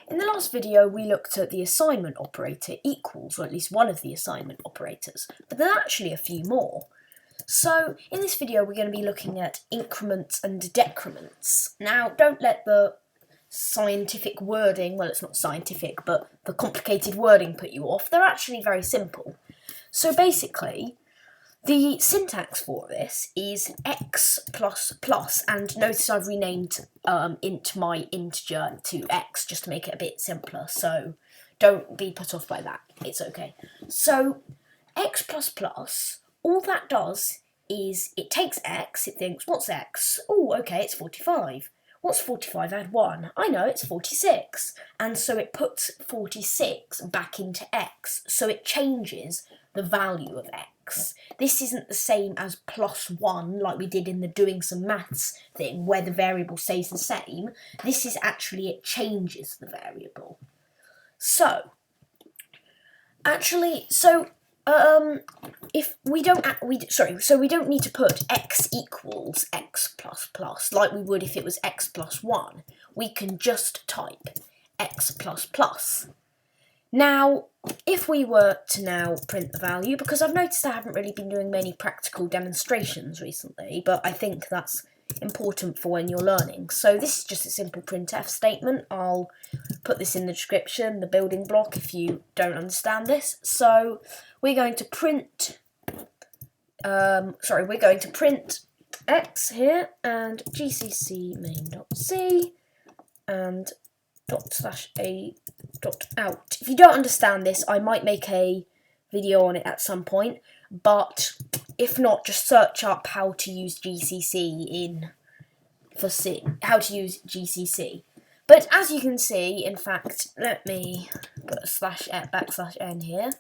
In the last video we looked at the assignment operator equals, or at least one of the assignment operators, but there are actually a few more. So in this video we're going to be looking at increments and decrements. Now don't let the scientific wording, well it's not scientific, but the complicated wording put you off. They're actually very simple. So basically, the syntax for this is x plus plus, and notice I've renamed my integer to x just to make it a bit simpler, so don't be put off by that, it's okay. So x plus plus, all that does is it takes x, it thinks, what's x? Oh, okay, it's 45. What's 45 add 1? I know, it's 46. And so it puts 46 back into x, so it changes the value of x. This isn't the same as plus 1 like we did in the doing some maths thing where the variable stays the same. This is actually, it changes the variable. So if we don't, so we don't need to put x equals x plus plus like we would if it was x plus 1. We can just type x plus plus. Now, if we were to now print the value, because I've noticed I haven't really been doing many practical demonstrations recently, but I think that's important for when you're learning. So this is just a simple printf statement. I'll put this in the description, the building block, if you don't understand this. So we're going to print, we're going to print x here, and gcc main.c, and ./a.out. If you don't understand this, I might make a video on it at some point, but if not, just search up how to use GCC how to use GCC. But as you can see, in fact, let me put a /n here.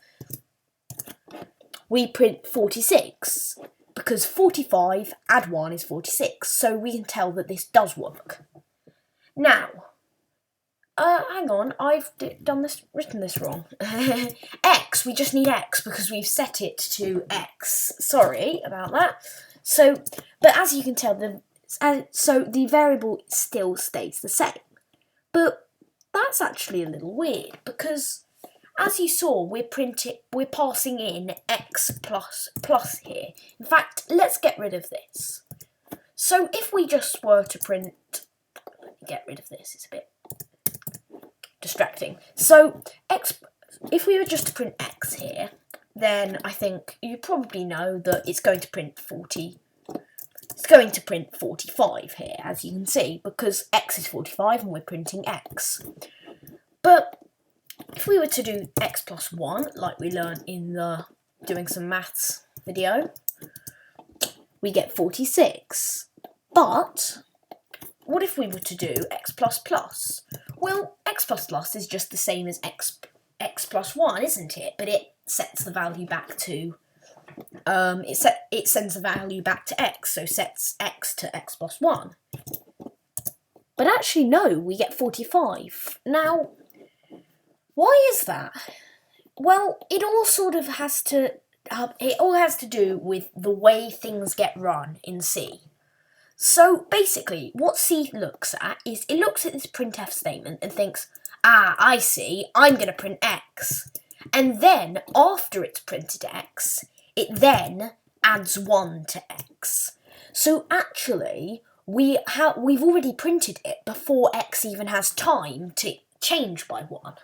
We print 46 because 45 add 1 is 46, so we can tell that this does work. Now, hang on, I've written this wrong. X, we just need x because we've set it to x. Sorry about that. So, but as you can tell, the variable still stays the same. But that's actually a little weird because, as you saw, we're passing in x plus plus here. In fact, let's get rid of this. So if we just were to print, let me get rid of this, it's a bit distracting. So if we were just to print x here, then I think you probably know that it's going to print 45 here, as you can see, because x is 45 and we're printing x. But if we were to do x plus 1, like we learned in the doing some maths video, we get 46. But what if we were to do x plus plus? Well, x plus plus is just the same as x plus 1, isn't it? But it sets the value back to, it sends the value back to x, so sets x to x plus 1. But actually, no, we get 45. Now, why is that? Well, it all sort of has to, do with the way things get run in C. So basically, what C looks at is, it looks at this printf statement and thinks, I see, I'm going to print x. And then, after it's printed x, it then adds 1 to x. So actually, we've already printed it before x even has time to change by 1.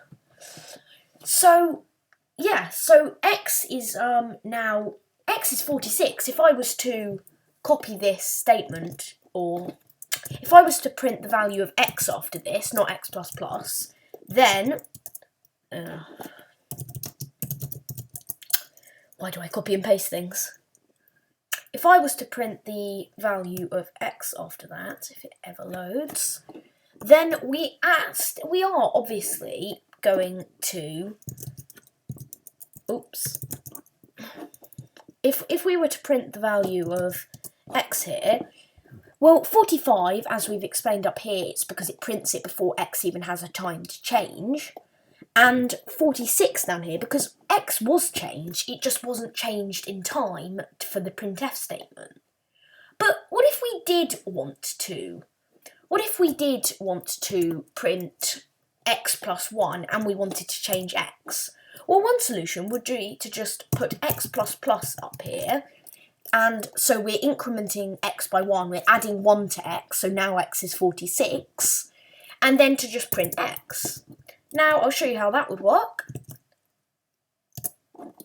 So, yeah, so x is now, x is 46. If I was to copy this statement, or if I was to print the value of x after this, not x plus plus, then, why do I copy and paste things? If I was to print the value of x after that, if it ever loads, then we are obviously going to, if we were to print the value of x here, well, 45, as we've explained up here, it's because it prints it before x even has a time to change, and 46 down here because x was changed, it just wasn't changed in time for the printf statement. But what if we did want to print x plus 1 and we wanted to change x. Well, one solution would be to just put x plus plus up here, and so we're incrementing x by 1, we're adding 1 to x, so now x is 46, and then to just print x. Now I'll show you how that would work.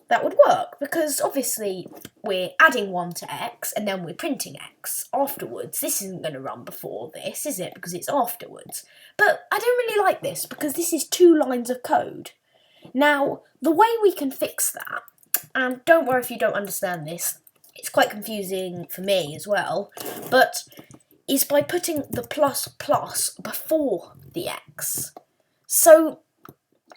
That would work because obviously we're adding 1 to x and then we're printing x afterwards. This isn't going to run before this, is it? Because it's afterwards. But I don't really like this because this is 2 lines of code. Now, the way we can fix that, and don't worry if you don't understand this, it's quite confusing for me as well, but is by putting the plus plus before the x. So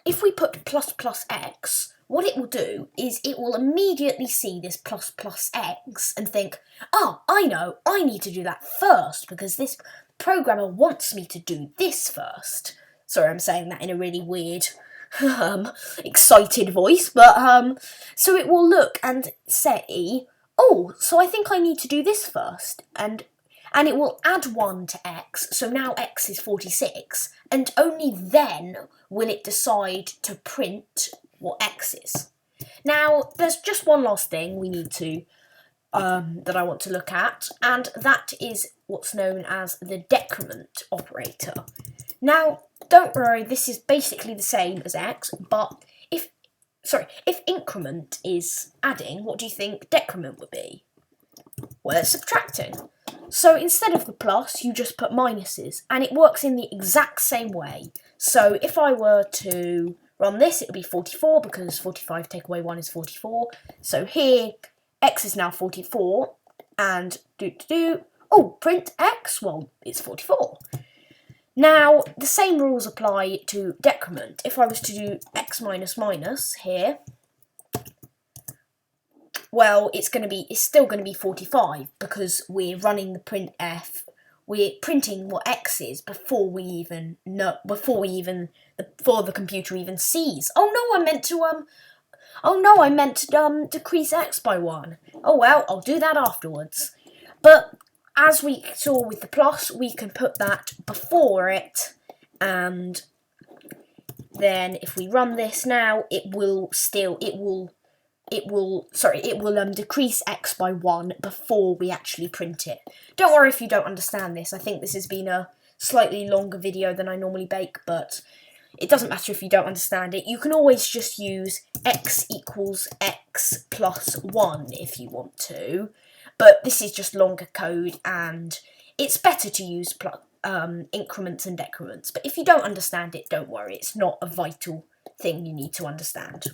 if we put plus plus x, what it will do is it will immediately see this plus plus x and think, oh, I know, I need to do that first because this programmer wants me to do this first. Sorry, I'm saying that in a really weird, excited voice, but so it will look and say, oh, so I think I need to do this first, and it will add 1 to x, so now x is 46, and only then will it decide to print what x is. Now, there's just one last thing we need to, that I want to look at, and that is what's known as the decrement operator. Now, don't worry, this is basically the same as x, but if increment is adding, what do you think decrement would be? Well, it's subtracting. So instead of the plus, you just put minuses, and it works in the exact same way. So if I were to run this, it would be 44, because 45 take away 1 is 44. So here, x is now 44, and oh, print x, well, it's 44. Now, the same rules apply to decrement. If I was to do x minus minus here, well, it's still going to be 45 because we're running the printf. We're printing what x is before the computer even sees. Oh no, I meant to decrease x by 1. Oh well, I'll do that afterwards. But as we saw with the plus, we can put that before it, and then if we run this now, it will decrease x by 1 before we actually print it. Don't worry if you don't understand this. I think this has been a slightly longer video than I normally make, but it doesn't matter if you don't understand it. You can always just use x equals x plus 1 if you want to, but this is just longer code, and it's better to use increments and decrements. But if you don't understand it, don't worry. It's not a vital thing you need to understand.